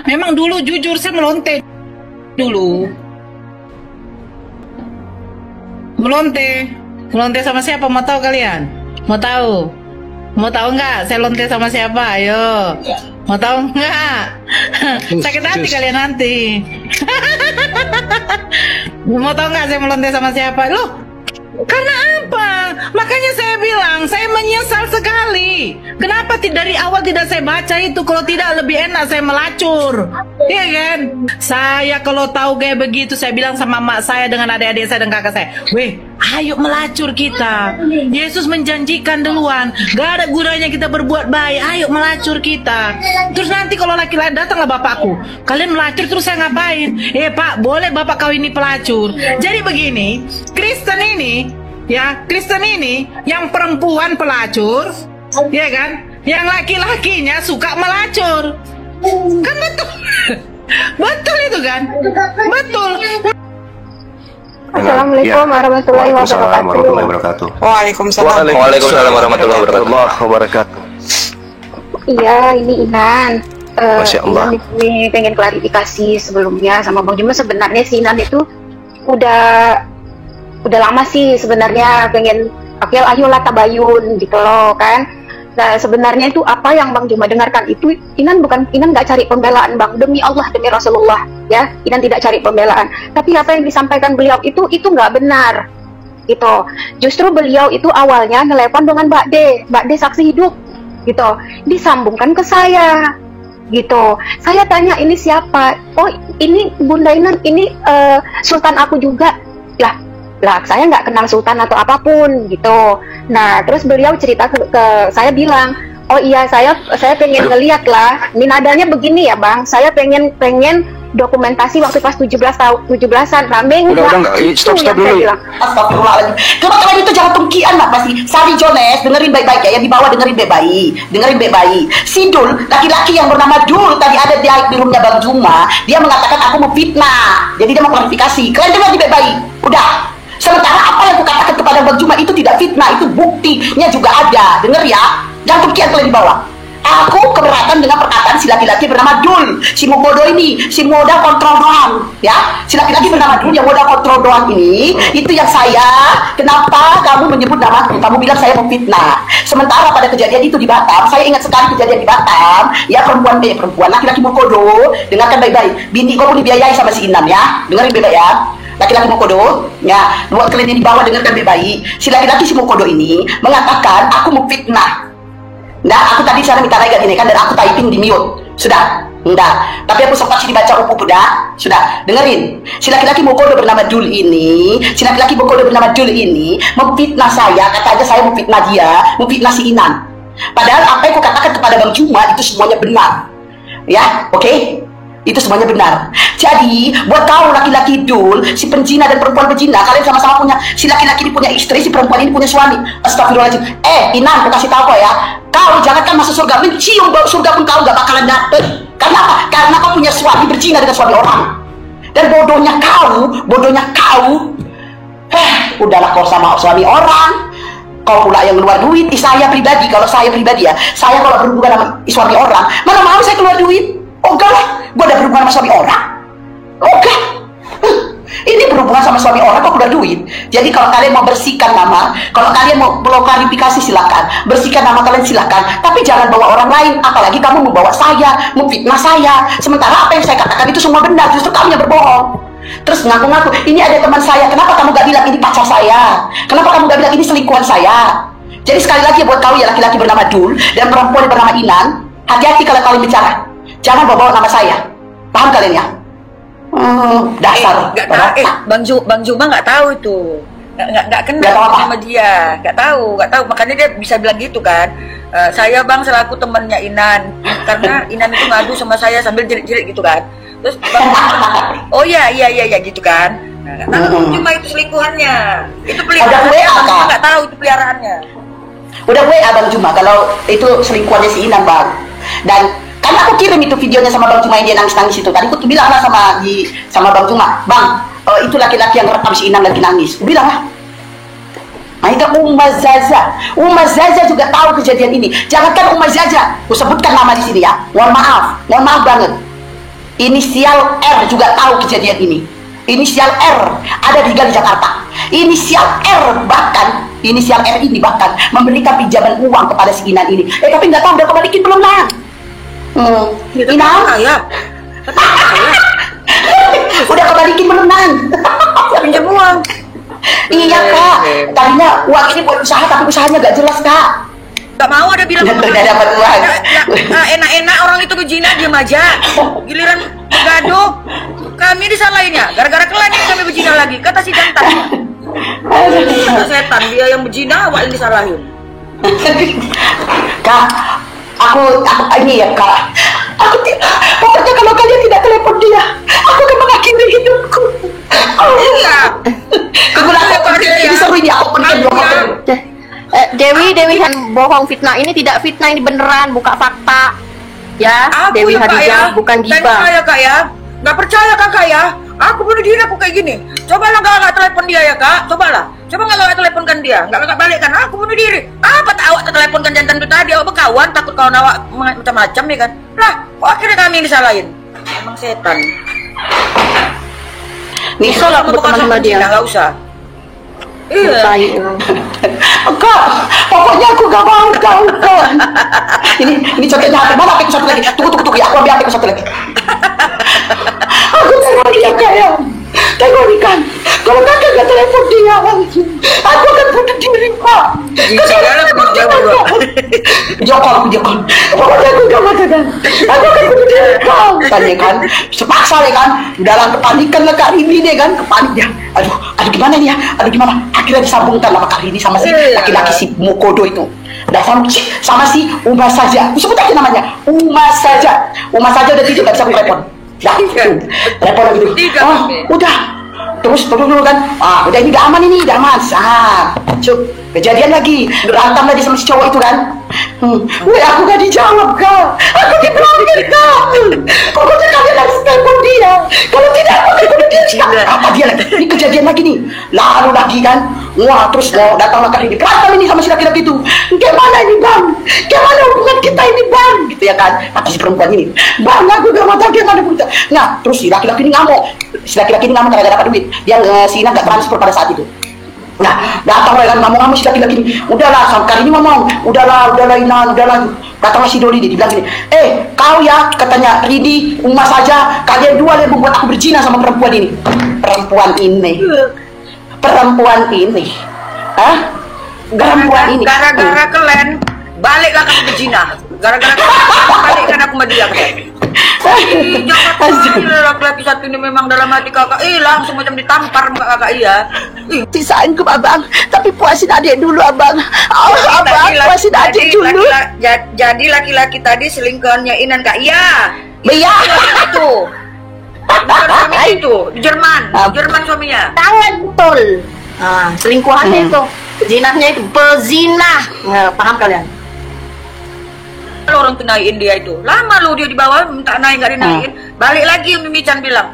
Memang dulu jujur saya melonte dulu. Melonte sama siapa? Mau tahu kalian? Mau tahu? Mau tahu nggak? Saya lonte sama siapa? Ayo. Mau tahu nggak? Sakit hati kalian nanti. Mau tahu nggak saya melonte sama siapa? Loh, karena apa? Makanya saya bilang, saya menyesal sekali. Kenapa dari awal tidak saya baca itu? Kalau tidak lebih enak saya melacur. Iya kan? Saya kalau tahu kayak begitu, saya bilang sama mak saya dengan adik-adik saya dan kakak saya, weh, ayo melacur kita. Yesus menjanjikan duluan, gak ada gunanya kita berbuat baik. Ayo melacur kita. Terus nanti kalau laki-laki datanglah bapakku, kalian melacur terus saya ngapain? Pak, boleh bapak kau ini pelacur. Jadi begini, Kristen ini yang perempuan pelacur, ya kan? Yang laki-lakinya suka melacur. Kan betul. Betul itu kan? Betul. Assalamualaikum warahmatullahi wabarakatuh. Waalaikumsalam. Waalaikumsalam warahmatullahi wabarakatuh. Iya, ini Inan. Masya Allah. Ini pengen klarifikasi sebelumnya sama Bang Juma. Sebenarnya si Inan itu udah lama sih sebenarnya pengen ayolah tabayun gitu loh kan. Nah sebenarnya itu apa yang Bang Juma dengarkan itu Inan nggak cari pembelaan Bang, demi Allah demi Rasulullah ya, Inan tidak cari pembelaan, tapi apa yang disampaikan beliau itu nggak benar gitu. Justru beliau itu awalnya nelpon dengan Mbak D saksi hidup gitu, disambungkan ke saya gitu. Saya tanya ini siapa? Oh ini Bunda Inan, ini Sultan aku juga. Lah saya nggak kenal Sultan atau apapun gitu. Nah terus beliau cerita ke saya bilang, oh iya saya pengen ngeliat lah, ini nadanya begini ya Bang, saya pengen dokumentasi waktu pas 17-an. Nah udah stop dulu. Astagfirullahaladzim. Kalian itu jangan tungkian lah pasti. Sari Jones, dengerin baik-baik ya, yang di bawah dengerin baik-baik. Si Dul, laki-laki yang bernama Dul tadi ada di roomnya Bang Juma, dia mengatakan aku mau fitnah. Jadi dia mau klarifikasi. Kalian dengar baik-baik. Udah. Sementara apa yang kukatakan kepada Bang Juma itu tidak fitnah, itu buktinya juga ada. Dengar ya, jangan tungkian kalian di bawah. Aku keberatan dengan perkataan si laki-laki bernama Dul, si Mukodo ini, si modal kontrol doang, ya. Si laki-laki bernama Dul yang modal kontrol doang ini, itu yang saya. Kenapa kamu menyebut namaku? Kamu bilang saya memfitnah. Sementara pada kejadian itu di Batam, saya ingat sekali kejadian di Batam, ya perempuan laki-laki Mukodo, dengarkan baik-baik. Binti kau pun dibiayai sama si Inam ya, dengerin baik-baik ya. Laki-laki Mukodo, ya, buat kalian yang di bawah dengarkan baik-baik. Si laki-laki si Mukodo ini mengatakan aku memfitnah. Nah, aku tadi sana minta rega ini kan, dan aku typing di mute. Sudah? Enggak. Tapi aku sempat sih dibaca udah. Sudah. Dengerin. Si laki-laki Mukodo bernama Dul ini, memfitnah saya, kata aja saya memfitnah dia, memfitnah si Inan. Padahal apa yang aku katakan kepada Bang Juma itu semuanya benar. Ya, oke? Itu semuanya benar. Jadi buat kau laki-laki Dul, si penjina dan perempuan penjina, kalian sama-sama punya, si laki-laki ini punya istri, si perempuan ini punya suami. Astagfirullahaladzim. Inan, aku kasih tahu kau ya, kau jangankan masuk surga, mencium bau surga pun kau gak bakalan dapet. Karena apa? Karena kau punya suami berzina dengan suami orang. Dan bodohnya kau, udahlah kau sama suami orang, kau pula yang keluar duit. Saya pribadi ya, saya kalau berhubungan sama suami orang, mana mau saya keluar duit? Enggak lah, gue ada berhubungan sama suami orang. Enggak. Ini berhubungan sama suami orang kok udah duit. Jadi kalau kalian mau bersihkan nama, kalau kalian mau klarifikasi silakan, bersihkan nama kalian silakan, tapi jangan bawa orang lain. Apalagi kamu membawa saya, memfitnah saya. Sementara apa yang saya katakan itu semua benar, justru kamu yang berbohong. Terus ngaku-ngaku, ini ada teman saya, kenapa kamu gak bilang ini pacar saya? Kenapa kamu gak bilang ini selingkuhan saya? Jadi sekali lagi buat kau ya laki-laki bernama Dul dan perempuan yang bernama Inan, hati-hati kalau kalian bicara. Jangan bawa nama saya. Paham kalian ya? Dasar. Bang Juma nggak tahu itu. Nggak kenal sama dia. Nggak tahu. Makanya dia bisa bilang gitu kan. Saya Bang selaku temannya Inan. Karena Inan itu ngadu sama saya sambil jerit-jerit gitu kan. Terus Bang oh iya gitu kan. Nah, nggak tahu cuma itu selingkuhannya. Itu peliharaannya. Bang Juma nggak tahu itu peliharaannya. Udah WA Bang Juma kalau itu selingkuhannya si Inan Bang. Dan karena aku kirim itu videonya sama Bang Juma yang dia nangis-nangis itu. Tadi aku bilang lah sama Bang Juma, Bang, itu laki-laki yang rekam si Inam lagi nangis. Aku bilang lah. Nah itu Ummah Zaza juga tahu kejadian ini. Jangankan Ummah Zaza, aku sebutkan nama di sini ya. Mohon maaf banget. Inisial R juga tahu kejadian ini. Inisial R ada di Jakarta. Inisial R bahkan, inisial R ini bahkan memberikan pinjaman uang kepada si Inan ini. Tapi nggak tahu udah kembaliin belum Nan? Inan? Udah kembaliin belum Nan? Pinjam uang. Iya Kak, tadinya uang ini buat usaha tapi usahanya nggak jelas Kak. Gak mau ada bilang udah dapat uang. Enak-enak orang itu berzina diam aja. Giliran gaduh kami disalahinnya gara-gara kalian ini kami berzina lagi kata si jantan. Setan dia yang berzina awak yang disalahin. Kak, aku ini ya Kak. Pokoknya kalau kalian tidak telepon dia, aku akan mengakhiri hidupku. Iya. Aku lakukan ini seru ini aku pengen dong. Dewi kan bohong, fitnah ini tidak fitnah, ini beneran, buka fakta ya. Aku Dewi ya, Hadijah bukan gibah. gibah. Saya Kak ya, nggak percaya Kakak ya. Aku bunuh diri aku kayak gini. Cobalah nggak telepon dia ya Kak, cobalah. Coba nggak teleponkan dia, nggak balikkan. Aku bunuh diri. Apa tak awak teleponkan jantan itu tadi? Awak berkawan takut kawan awak macam-macam ya kan? Lah, kok akhirnya kami yang disalahin? Emang setan. Misal aku berteman sama dia. Nggak usah. Iya. Kak, pokoknya aku gak mau Kak. Ini contohnya HP. Mana HP satu lagi? Tunggu ya, aku ambil HP satu lagi. Aku telepon dia Kak ya. Tengok nih kan, kalau kakak gak telepon dia langsung, aku akan bunuh diri Pak. Jokol. Pokoknya aku gak mau kan. Aku akan bunuh diri Kak. Tanya kan, sepaksa ya kan, dalam kepanikan lah Kak Rini deh kan, kepanik dia. Aduh gimana nih ya, gimana? Akhirnya disambungkan sama Kak Rini sama si laki-laki si Mukodo itu. Udah sama si Uma saja. Sebut aja namanya, Uma saja udah tidur gak bisa aku telepon. Dah, telepon lagi tuh. Udah. Terus dulu kan. Udah ini udah aman ini, udah aman. Kejadian lagi, berantem lagi sama si cowok itu kan. Aku gak dijawab Kak. Aku diblokir Kak. Pokoknya kalian harus telepon dia. Kalau tidak aku akan bunuh diri Kak. Apa dia lagi? Ini kejadian lagi nih. Lalu lagi kan. Wah terus mau datanglah kali ini. Berantem ini sama si laki-laki itu. Gimana ini Bang? Gimana hubungan kita ini Bang? Gitu ya kan. Kata si perempuan ini. Bang aku gak mau tahu gimana hubungan kita. Nah terus si laki-laki ini ngamuk. Si laki-laki ini ngamuk karena gak dapat duit. Dia si Ina gak transfer pada saat itu. Nah, datang kan ngomong-ngomong si laki-laki ini. Udahlah, sampai ini ngomong. Udahlah Inan, udahlah. Datanglah si Doli dia bilang gini. Kau ya, katanya Ridi, Uma saja. Kalian dua yang membuat aku berzina sama perempuan ini. Perempuan ini. Gara-gara kalian baliklah kamu berzina. Gara-gara kalian balikkan aku sama dia. Laki-laki satu ini memang dalam hati kakak langsung macam ditampar muka kakak iya. Sisain ke abang, tapi puasin adik dulu abang. Abang puasin adik dulu. Jadi laki-laki tadi selingkuhannya Inan Kak iya. Iya. Itu. Bukan suami itu di Jerman suaminya. Tangan betul. Selingkuhannya itu, zinahnya itu pezina. Paham kalian? Kalau orang tunaiin dia itu lama lo dia di bawah minta naik nggak dinaikin, balik lagi Umi Mican bilang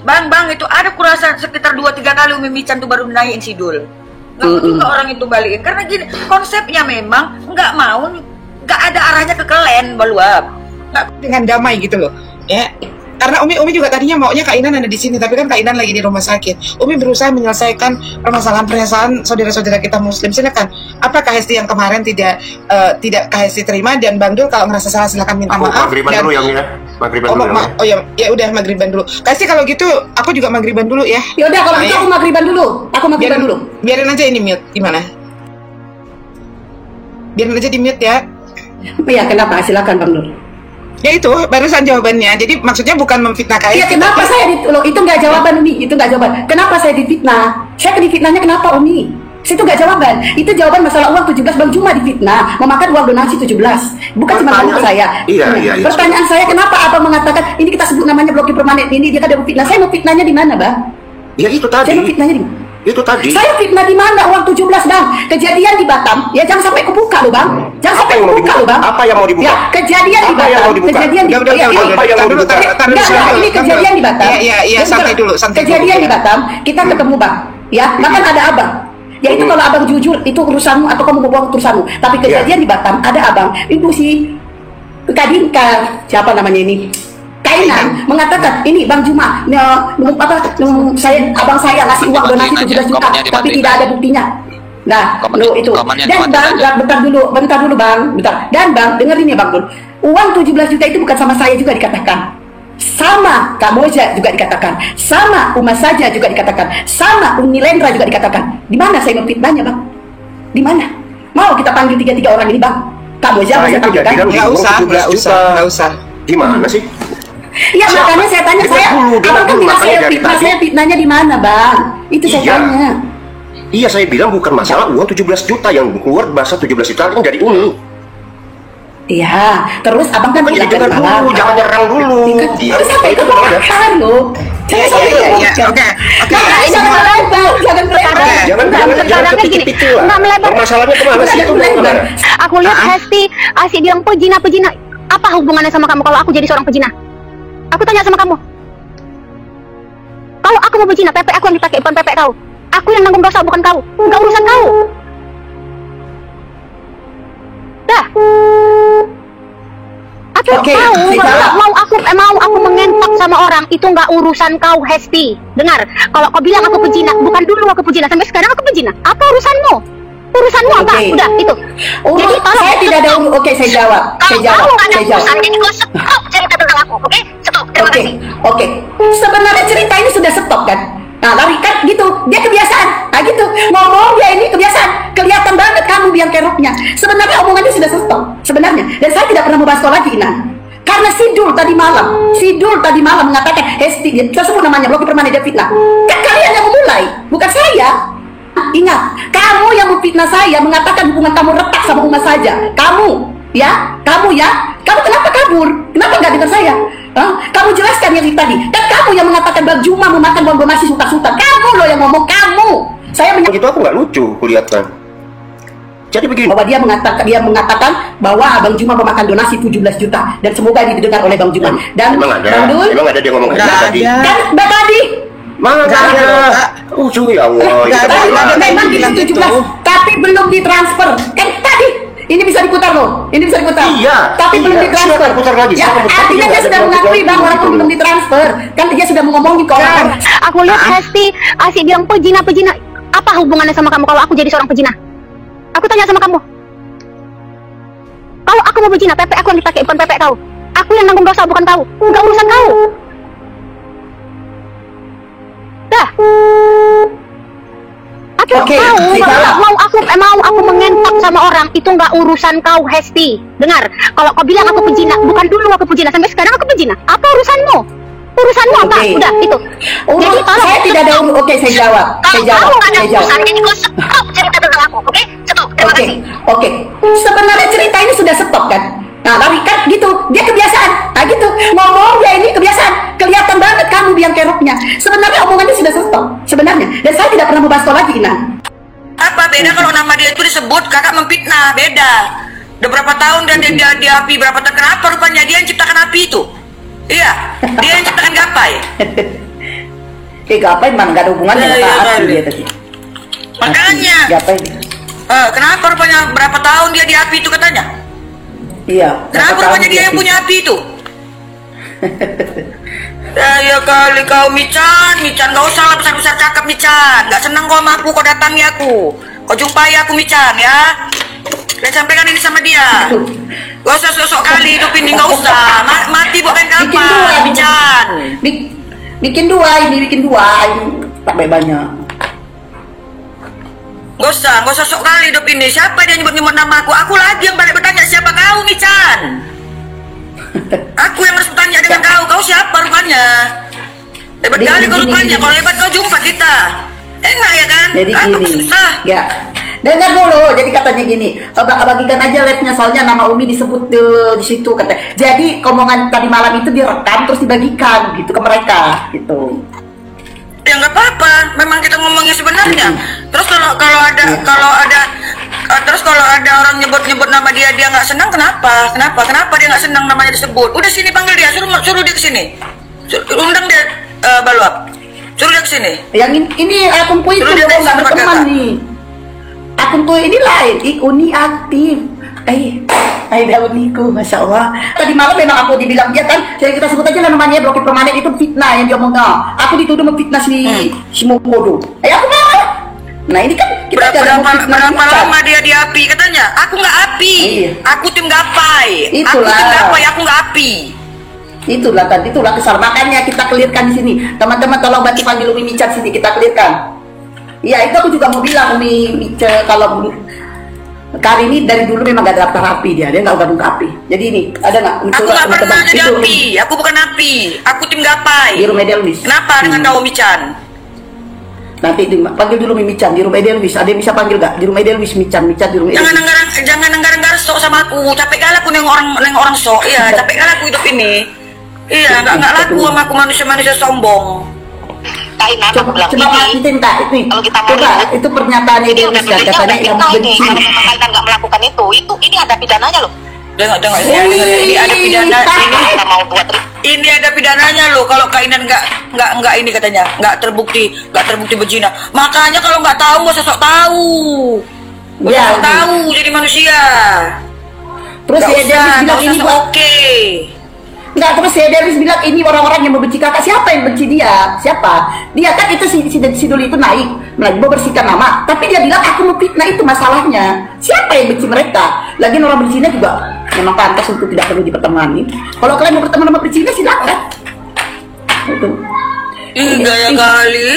bang itu ada kurasa sekitar 2-3 kali Umi Mican tuh baru naikin si Dul. Nggak juga orang itu balikin karena gini konsepnya memang nggak ada arahnya ke kalian baluap dengan damai gitu loh ya. Karena Umi juga tadinya maunya Kak Inan ada di sini, tapi kan Kak Inan lagi di rumah sakit. Umi berusaha menyelesaikan permasalahan saudara-saudara kita Muslim. Silakan. Apa Kak Hesti yang kemarin tidak Kak Hesti terima, dan Bang Dul kalau merasa salah silakan minta maaf. Maghriban dulu ya, Maghriban dulu ya. Ya udah maghriban dulu. Kak Hesti kalau gitu aku juga maghriban dulu ya. Ya udah kalau gitu aku maghriban dulu. Biarin aja ini mute gimana? Biarin aja di mute ya. Iya, kenapa? Silakan Bang Dul. Ya itu barusan jawabannya. Jadi maksudnya bukan memfitnah Kak Hesti. Iya, kenapa saya itu nggak jawaban Umi, itu nggak jawaban. Kenapa saya difitnah? Saya difitnahnya kenapa Umi? Itu nggak jawaban. Itu jawaban masalah uang 17 Bang Juma difitnah, memakan uang donasi 17. Bukan cuma tanya saya. Iya. Pertanyaan saya kenapa Abang mengatakan ini kita sebut namanya blokir permanen ini dia ada fitnah. Saya mau fitnahnya di mana, Bang? Ya itu tadi. Saya mau fitnahnya di mana? Itu tadi. Saya fitnah di mana uang 17 Bang? Kejadian di Batam. Ya jangan sampai kebuka loh Bang. Jangan sampai kebuka loh Bang. Apa yang mau dibuka? Ya, kejadian di Batam. Kejadian di Batam. Ini kejadian di Batam. Iya, santai dulu. Kejadian di Batam, kita ketemu Bang. Ya, bahkan ada Abang. Ya itu kalau Abang jujur itu urusanmu atau kamu mau bohong urusanmu. Tapi kejadian di Batam ada Abang. Itu si Kadinka, siapa namanya ini? Kainan mengatakan ini Bang Juma, abang saya ngasih uang donasi 17 juta, tapi tidak ada buktinya. Nah, itu. Dan Bang, bentar dulu Bang, bentar. Dan Bang, dengerin ya Bang Dul. Uang 17 juta itu bukan sama saya juga dikatakan. Sama Kak Moja juga dikatakan. Sama Uma Saja juga dikatakan. Sama Uni Lendra juga dikatakan. Di mana saya memfitnahnya Bang? Di mana? Mau kita panggil 3 orang ini Bang? Kak Moja bisa panggil kan? Nggak usah. Di mana sih? Iya makanya saya tanya, abang kan bilang saya fitnahnya di mana Bang? Itu saya tanya. Iya, saya bilang bukan masalah uang 17 juta yang keluar bahasa 17 juta kan dari Uni. Iya, terus abang kan bilang jangan dulu, jangan nyerang dulu. Terus apa itu pemakaran loh? Oke. Jangan kepikir lah. Masalahnya kemana sih itu? Aku lihat Hesti asik bilang pejina. Apa hubungannya sama kamu kalau aku jadi seorang pejina? Aku tanya sama kamu. Kalau aku mau pejina, pepek aku yang dipakai, bukan pepek kau. Aku yang nanggung dosa, bukan kau. Enggak urusan kau. Dah. Mau aku mengentok sama orang itu nggak urusan kau Hesti. Dengar, kalau kau bilang aku pejina, bukan dulu aku pejina, sampai sekarang aku pejina. Apa urusanmu? Urusanmu apa? Udah itu. Jadi saya tidak ada. Oke, saya jawab. Jadi kau stop cerita tentang aku, oke? Stop. Terima kasih. Oke. Sebenarnya cerita ini sudah stop kan? Nah, lari kan gitu, dia kebiasaan. Nah gitu, ngomong dia ini kebiasaan. Kelihatan banget kamu biang keroknya. Sebenarnya omongannya sudah stop. Sebenarnya. Dan saya tidak pernah membahas kau lagi, Inan. Karena Sidul tadi malam mengatakan, Hesti, saya sebut namanya, blogger permanen dia fitnah. Kan kalian yang memulai, bukan saya. Ingat, kamu yang memfitnah saya, mengatakan hubungan kamu retak sama Uma Saja. Kamu kenapa kabur? Kenapa nggak dengar saya? Kamu jelaskan yang tadi. Dan kamu yang mengatakan Bang Juma memakan uang donasi sultan. Kamu loh yang ngomong, kamu. Saya begitu aku nggak lucu kulihatkan. Jadi begini. Bahwa dia mengatakan bahwa Bang Juma memakan donasi 17 juta dan semoga ini didengar oleh Bang Juma. Dan emang ada dia ngomong kayak tadi. Dan tadi mana ada? Ya Allah. Memang di 17 tapi belum ditransfer. Tadi ini bisa diputar loh. Iya. Tapi belum ditransfer. Putar lagi. Ya, artinya dia sudah mengakui Bang walaupun belum ditransfer. Kan dia sudah ngomongin ke orang. Aku lihat Hesti asik bilang pejina. Apa hubungannya sama kamu kalau aku jadi seorang pejina? Aku tanya sama kamu. Kalau aku mau pejina, pepek aku yang dipakai, bukan pepek kau. Aku yang nanggung dosa, bukan kau. Enggak urusan kau. Dah. Mau aku mengentok sama orang itu nggak urusan kau Hesti. Dengar, kalau kau bilang aku pejina, bukan dulu aku pejina, sampai sekarang aku pejina. Apa urusanmu? Urusanmu apa? Udah itu. Jadi saya tidak ada. Oke, saya jawab. Jadi kau stop cerita tentang aku, oke? Stop. Terima kasih. Oke. Sebenarnya cerita ini sudah stop kan? Nah, lari kan gitu, dia kebiasaan. Nah gitu, ngomong dia ini kebiasaan. Kelihatan banget kamu biang keroknya. Sebenarnya omongannya sudah stop. Sebenarnya. Dan saya tidak pernah membahas kau lagi, Inan. Apa beda kalau nama dia itu disebut kakak memfitnah? Beda. Udah berapa tahun dan dia di api berapa tahun? Kenapa rupanya dia yang ciptakan api itu? Iya, dia yang ciptakan gapai. Gapai mana gak ada hubungannya sama api dia tadi. Makanya. Gapai. Kenapa rupanya berapa tahun dia di api itu katanya? Iya. Kenapa rupanya dia yang punya api itu? Ya kali kau Mican, gak usah lah besar-besar cakap Mican. Gak seneng kau sama aku, kau datangi aku, kau jumpai aku Mican ya. Dan sampaikan ini sama dia. Gak usah sosok kali hidup ini, gak usah. Mati bukan kapan Mican. Bikin dua ini tak banyak. Gak usah sosok kali hidup ini. Siapa dia nyebut-nyebut nama aku? Aku lagi yang balik bertanya siapa kau Mican. Aku yang harus bertanya dengan kau siapa rupanya? Hebat kali kau rupanya, kalau hebat kau jumpa kita. Enak ya kan? Jadi gini, ya. Dengar dulu, jadi katanya gini, bagikan aja live-nya soalnya nama Umi disebut di situ katanya. Jadi omongan tadi malam itu direkam terus dibagikan gitu ke mereka gitu. Ya nggak apa-apa, memang kita ngomongnya sebenarnya. Terus kalau ada orang nyebut nama dia nggak senang, kenapa dia nggak senang namanya disebut? Udah sini panggil dia, suruh dia kesini, undang dia Baluap, suruh dia kesini. Yang ini akun Puy itu nggak berteman nih. Akun Puy ini lain, Uni aktif. Daud Niku, Masya Allah. Tadi malam memang aku dibilang dia kan, kita sebut aja lah namanya blokir permanen itu fitnah yang dia omong. Aku dituduh memfitnah si Mokodo. Aku marah. Nah ini kan kita berapa lama dia diapi katanya? Aku nggak api, aku tim gapai. Itulah. Aku tim gapai, aku nggak api. Itulah kesalahan. Makanya kita clearkan di sini. Teman-teman tolong bantu panggil Umi Micat sini, kita clearkan. Iya, itu aku juga mau bilang Umi Micat kalau kali ini dari dulu memang gak ada daftar api dia nggak gabung ke api. Jadi ini ada nggak? Aku nggak pernah jadi api, aku bukan api, aku tim gapai. Di rumah Edelwis. Kenapa dengan kau Mican? Nanti panggil dulu Mican di rumah Edelwis. Ada yang bisa panggil gak? Di rumah Edelwis Mican di rumah Edelwis. Jangan nenggar sok sama aku. Capek kali aku neng orang sok. Iya, capek kali aku hidup ini. Iya, nggak laku sama aku manusia sombong. Coba kalau kita itu pernyataan Edelwis ya, katanya yang benci. Kalau Kainan nggak melakukan itu ini ada pidananya loh. Dengar ini ada pidana ini ada pidananya loh kalau Kainan nggak ini katanya nggak terbukti berzina. Makanya kalau nggak tahu nggak usah sok tahu. Nggak tahu jadi manusia. Terus si Edelwis bilang ini oke. Enggak, terus si Edelwis bilang ini orang-orang yang membenci kakak. Siapa yang benci dia? Siapa? Dia kan itu si Duli itu naik membersihkan nama. Tapi dia bilang aku memfitnah, itu masalahnya. Siapa yang benci mereka? Lagian orang berzina juga memang pantas untuk tidak perlu dipertemani. Kalau kalian mau berteman sama berzina silakan. Itu. Gaya kali,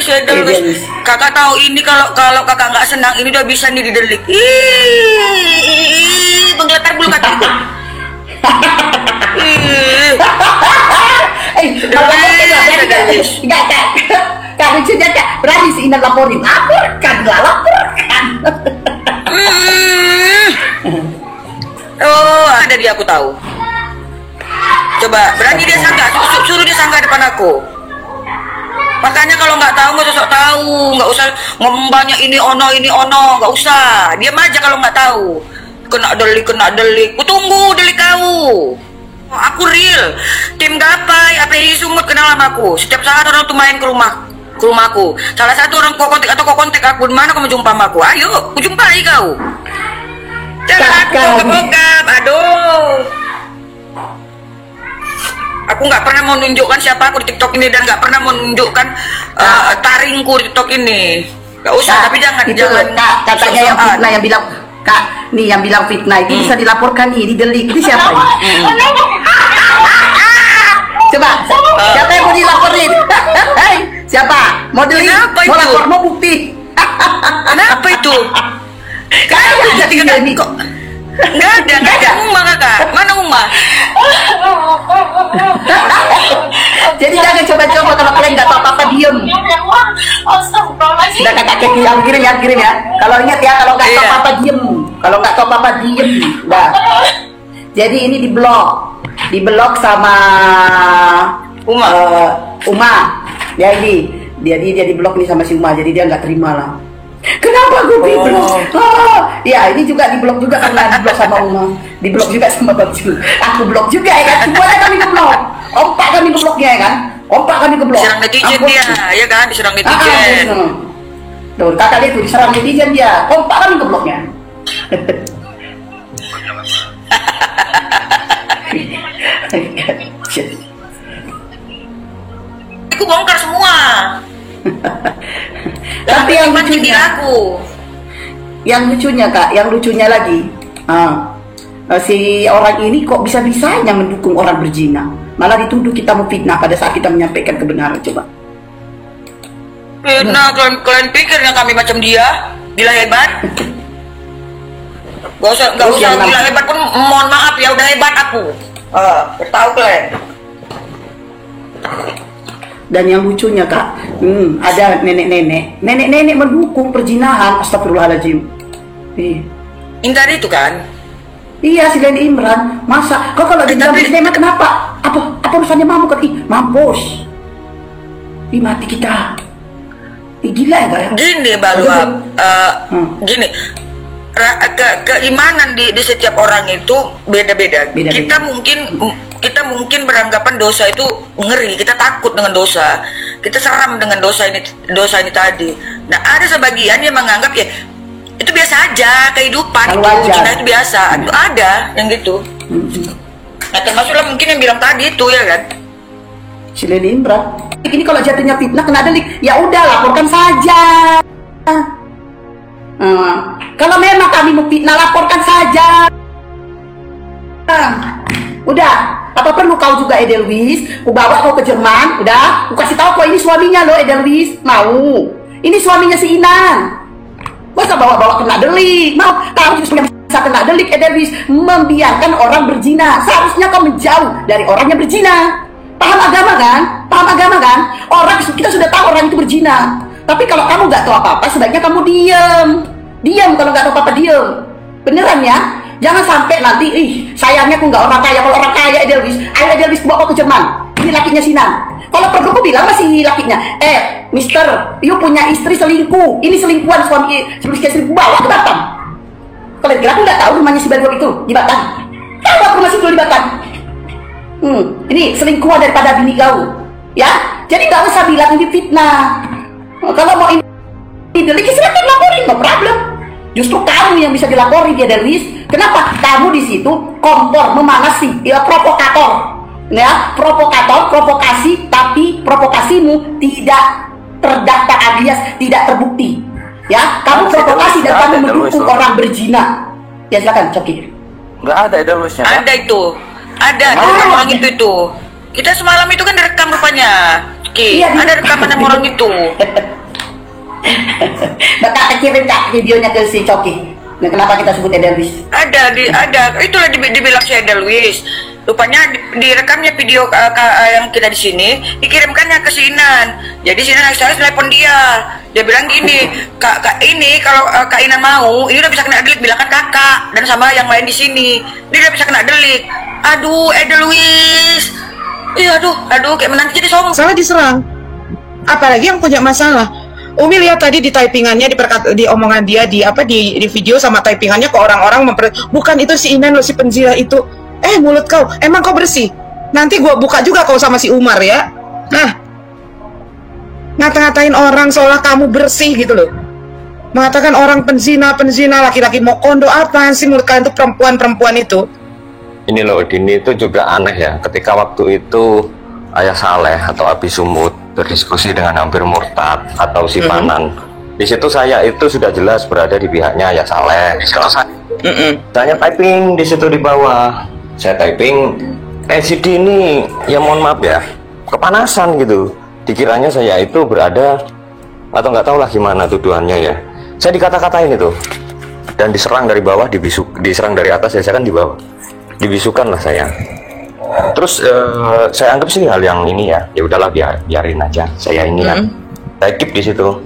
saya Edelwis. Kakak tahu ini kalau kakak nggak senang ini udah bisa nih didelik. Menggeletar bulu kaki. Kak lucunya Kak, berani si Inan laporin. Laporkan. Oh, ada dia aku tahu. Coba, berani dia sangka, suruh dia sangka depan aku. Makanya kalau nggak tahu nggak usah tahu, nggak usah ngomong banyak ini ono, nggak usah. Diam aja kalau nggak tahu. Kena delik, ku tunggu delik kau. Aku real, tim gapai, API Sumut kenal sama aku. Setiap saat orang tuh main ke rumahku. Salah satu orang kau kontak aku, di mana kamu jumpa sama aku? Ayo, aku jumpai kau. Jangan aku bokap, aduh. Aku nggak pernah mau menunjukkan siapa aku di TikTok ini dan nggak pernah mau menunjukkan taringku di TikTok ini. Gak usah, tapi jangan. Kak, katanya yang fitnah yang bilang. Kak, nih yang bilang fitnah itu bisa dilaporkan nih, didelik. Ini siapa ini? Coba, siapa yang mau dilaporin? Siapa? Mau delik? Mau lapor? Mau bukti? Kenapa itu? Jadi kok. Nggak ada Umma kakak. Mana Umma? Jadi jangan coba-coba kalau kalian nggak tahu apa-apa diem. Sudah kakak yang kirim ya. Kalau ingat ya, kalau nggak tahu apa-apa diem. Kalau nggak tahu apa-apa diem. Nah. Jadi ini diblok sama Uma. Ya ini dia diblok nih sama si Uma. Jadi dia nggak terima lah. Kenapa gue diblok? Ya ini juga diblok juga karena diblok sama Uma, diblok juga sama Bang Ju. Aku blok juga ya kan, semuanya kami ngeblok. Kompak kami ngebloknya ya kan, kompak kami ngeblok. Diserang netizen dia, ya kan, diserang netizen. Tuh kakak dia tuh diserang netizen dia, kompak kami ngebloknya. Aku bongkar semua. Tapi yang lucunya Kak, yang lucunya lagi, si orang ini kok bisa-bisanya mendukung orang berzina, malah dituduh kita memfitnah pada saat kita menyampaikan kebenaran. Coba. Nah, kalian pikirnya kami macam dia, gila hebat? Gak usah gila hebat pun, mohon maaf ya, udah hebat aku. Tahu kalian. Dan yang lucunya Kak, ada nenek-nenek mendukung perzinahan. Astagfirullahaladzim. Intan itu kan? Iya, si Leni Imran. Masa kok kalau dibilang berzina kenapa? Apa urusannya mampu kan? Mampus. Mati kita. Gila ya Kak ya? Gini Baluap, gini. Keimanan di setiap orang itu beda-beda. Kita mungkin beranggapan dosa itu ngeri, kita takut dengan dosa, kita seram dengan dosa ini tadi. Nah ada sebagian yang menganggap ya itu biasa aja kehidupan. Kalau Itu wajar. Cina itu biasa. Itu ada yang gitu. Nah termasuklah mungkin yang bilang tadi itu ya kan. Si Lili Imran. Ini kalau jatuhnya fitnah kena delik, ya udah laporkan saja. Kalau memang kami mau fitnah, laporkan saja. Udah, apa perlu kau juga Edelweiss? Ku bawa kau ke Jerman, udah. Ku kasih tahu kau ini suaminya loh Edelweiss. Mau? Ini suaminya si Inan. Masa bawa-bawa kena delik? Mau? Kamu juga bisa kena delik Edelweiss, membiarkan orang berzina. Seharusnya kau menjauh dari orang yang berzina. Paham agama kan? Paham agama kan? Kita sudah tahu orang itu berzina. Tapi kalau kamu nggak tahu apa-apa, sebaiknya kamu diam. Diam kalau nggak tahu apa-apa, diam. Beneran ya? Jangan sampai nanti, sayangnya aku nggak orang kaya. Kalau orang kaya Edelweiss, ayo Edelweiss bawa ke Jerman. Ini lakinya Sinan. Kalau perlu aku bilang masih lakinya, Mister, you punya istri selingkuh. Ini selingkuhan suami selingkuh, bawa ke Batam. Kalian kira aku nggak tahu rumahnya si Badro itu di Batam? Tahu aku masih dulu di Batam. Ini selingkuhan daripada bini kau, ya. Jadi nggak usah bilang ini fitnah. Kalau mau ini delik, silakan laporin, no problem. Justru kamu yang bisa dilaporin dia Edelweiss. Kenapa? Kamu di situ kompor, memanasi, ya provokator, ya provokator, provokasi, tapi provokasimu tidak terdaftar alias tidak terbukti. Ya, kamu provokasi dan kamu mendukung orang berzina. Ya silakan, Coki. Nggak ada Edelweissnya. Ada itu. Ada orang itu. Kita semalam itu kan direkam rupanya. Iya, Ada rekaman sama orang itu. Bakal kirim Kak videonya ke si Coki. Nah, kenapa kita sebut Edelweiss? Ada. Itulah dibilang si Edelweiss. Rupanya direkamnya video yang kita di sini, dikirimkannya ke si Inan. Jadi si Inan saya telepon dia. Dia bilang gini, kak ini kalau Kak Inan mau, ini udah bisa kena delik, bilangkan kakak dan sama yang lain di sini. Dia udah bisa kena delik. Aduh, Edelweiss. Iya, aduh, kayak menanti jadi sombong. Salah diserang. Apalagi yang punya masalah. Umi lihat tadi di typingannya, di omongan dia, di video sama typingannya ke orang-orang bukan itu si Inan loh, si penzina itu. Mulut kau, emang kau bersih? Nanti gua buka juga kau sama si Umar ya. Nah, ngata-ngatain orang seolah kamu bersih gitu loh. Mengatakan orang penzina, laki-laki mau kondo, apaan sih mulut kalian tuh perempuan itu? Ini loh, Dini itu juga aneh ya. Ketika waktu itu Ayah Saleh atau Abi Sumut berdiskusi dengan hampir murtad atau si Panan, di situ saya itu sudah jelas berada di pihaknya Ayah Saleh. Saya typing di situ di bawah. Saya typing, si Dini, ya mohon maaf ya, kepanasan gitu. Dikiranya saya itu berada atau nggak tahu lah gimana tuduhannya ya. Saya dikata-katain itu dan diserang dari bawah, diserang dari atas, saya kan di bawah. Dibisukan lah saya. Terus saya anggap sih hal yang ini ya udahlah biarin aja. Saya ini kan, saya keep di situ.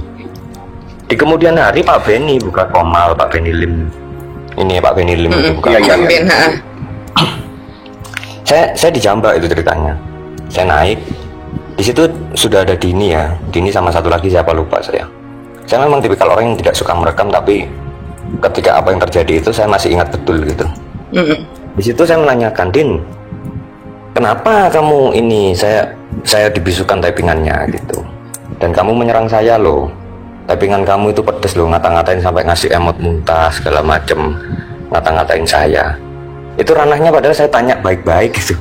Di kemudian hari Pak Beni buka Komal, Pak Beni Lim. Ini Pak Beni Lim itu buka Komal. Saya dijambak itu ceritanya. Saya naik. Di situ sudah ada Dini ya. Dini sama satu lagi siapa lupa saya. Saya memang tipikal orang yang tidak suka merekam, tapi ketika apa yang terjadi itu saya masih ingat betul gitu. Di situ saya menanyakan, Din, kenapa kamu ini saya dibisukan typingannya gitu, dan kamu menyerang saya loh, typingan kamu itu pedes loh, ngata-ngatain sampai ngasih emot muntah segala macem, ngata-ngatain saya. Itu ranahnya, padahal saya tanya baik-baik gitu,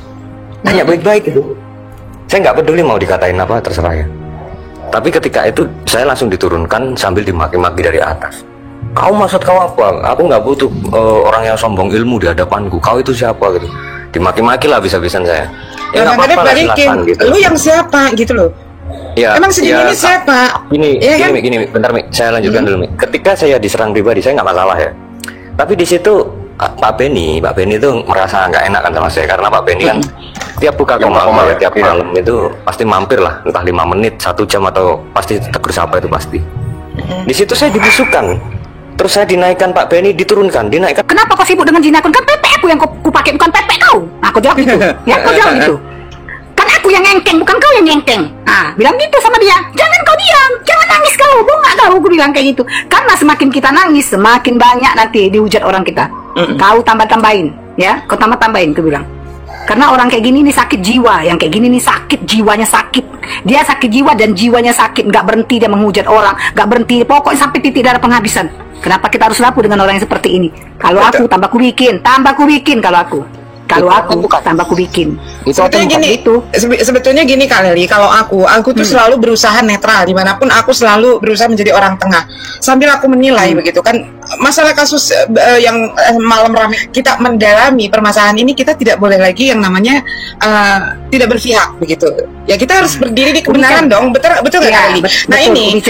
tanya baik-baik gitu. Saya nggak peduli mau dikatain apa, terserah ya. Tapi ketika itu saya langsung diturunkan sambil dimaki-maki dari atas. Kau maksud kau apa? Aku nggak butuh orang yang sombong ilmu di hadapanku. Kau itu siapa gitu? Dimaki-maki lah bisa-bisan saya. Ya nggak apa-apa lah, silakan gitu. Lu yang siapa gitu loh? Ya, emang segini ini siapa? Gini, bentar Mi, saya lanjutkan dulu Mi. Ketika saya diserang pribadi, saya nggak masalah ya. Tapi di situ Pak Beni itu merasa nggak enak kan sama saya, karena Pak Beni kan tiap buka Komal ya, tiap malam itu pasti mampir lah, entah 5 menit, 1 jam, atau pasti tegur sapa itu pasti. Di situ saya dibisukan, terus saya dinaikkan, Pak Beni diturunkan, dinaikkan. Kenapa kau sibuk dengan jinakun? Kan PP aku yang ku pakai, bukan PP kau. Nah, aku jawab gitu. Ya, kau jawab gitu. Kan aku yang ngengkeng, bukan kau yang ngengkeng. Bilang gitu sama dia. Jangan kau diam, jangan nangis kau. Bunga kau, aku bilang kayak gitu. Karena semakin kita nangis, semakin banyak nanti dihujat orang kita. Kau tambah-tambahin, ya. Kau tambah-tambahin, aku bilang. Karena orang kayak gini nih sakit jiwa, yang kayak gini nih sakit, jiwanya sakit. Dia sakit jiwa dan jiwanya sakit, nggak berhenti dia menghujat orang, nggak berhenti, pokoknya sampai titik darah penghabisan. Kenapa kita harus rapuh dengan orang yang seperti ini? Kalau aku tambah ku bikin kalau aku. Kalau aku tambah ku bikin. Sebetulnya gini, sebetulnya gini Kak Leli, kalau aku tuh selalu berusaha netral dimanapun, aku selalu berusaha menjadi orang tengah sambil aku menilai begitu kan. Masalah kasus yang malam ramai kita mendalami permasalahan ini, kita tidak boleh lagi yang namanya tidak berpihak begitu. Ya kita harus berdiri di kebenaran dong, betul nggak Kak Leli? Nah ini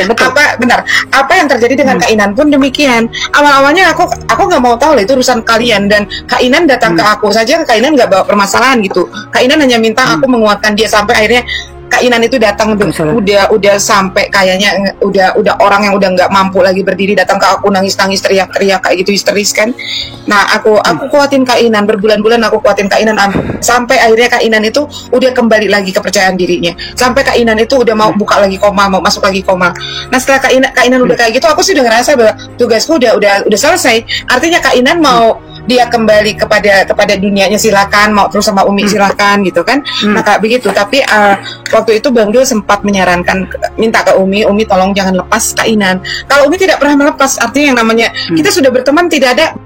apa yang terjadi dengan Kak Inan pun demikian. Awalnya aku nggak mau tahu lah itu urusan kalian, dan Kak Inan datang ke aku saja. Kak Inan nggak bawa permasalahan gitu. Kak Inan hanya minta aku menguatkan dia, sampai akhirnya Kak Inan itu datang udah sampai kayaknya udah orang yang udah nggak mampu lagi berdiri, datang ke aku nangis teriak kayak gitu, histeris kan. Nah aku kuatin Kak Inan, berbulan-bulan aku kuatin Kak Inan, sampai akhirnya Kak Inan itu udah kembali lagi kepercayaan dirinya, sampai Kak Inan itu udah mau buka lagi koma, mau masuk lagi koma. Nah setelah Kak Inan udah kayak gitu, aku sih udah ngerasa bahwa tugasku udah selesai. Artinya Kak Inan mau dia kembali kepada dunianya, silakan, mau terus sama Umi silakan gitu kan. Nah kayak begitu. Tapi waktu itu Bang Dul sempat menyarankan, minta ke Umi tolong jangan lepas Kak Inan. Kalau Umi tidak pernah melepas, artinya yang namanya kita sudah berteman, tidak ada